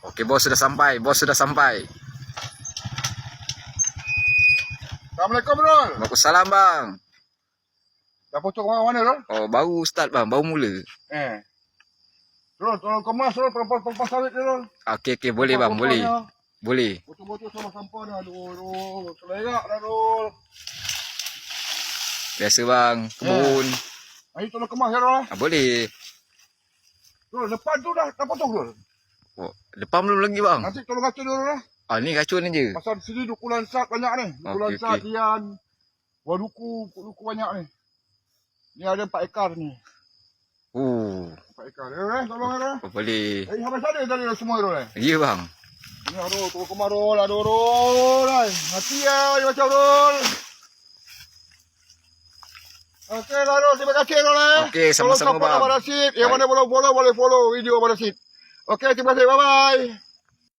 Okey, bos sudah sampai. Bos sudah sampai. Assalamualaikum, Rol. Waalaikumsalam, bang. Dah potong mana, Rol? Oh, baru start, bang. Baru mula. Rol, tolong kemas, Rol. Perempuan sawit ni, Rol. Okey, boleh, bang. Boleh. Boleh. Botol-botol sama sampah ni. Aduh, Rol. Selerak dah, Rol. Biasa, bang. Kebun. Ini tolong kemas, ya, Rol. Boleh. Rol, depan tu dah potong, Rol. Oh, depan belum lagi, bang. Nanti tolong kacau dulu, Rol. Ni racun je. Pasal sini dukulan sat banyak ni. Dukulan sat, tian. Buah duku banyak ni. Ni ada 4 ekar ni. 4 ekar. Tolong, Rol. Boleh. Habis ada tadi semua, Rol. Ya, bang. Ni, Rol. Tolong kemas, Rol. Aduh, Rol. Mati ya, macam, Rol. Okey lah, Rol. Terima kasih, Rol. Okey, sama-sama, bang. Tolong support Abang Rashid. Yang mana boleh follow video Abang Rashid. Okey, terima kasih. Bye-bye.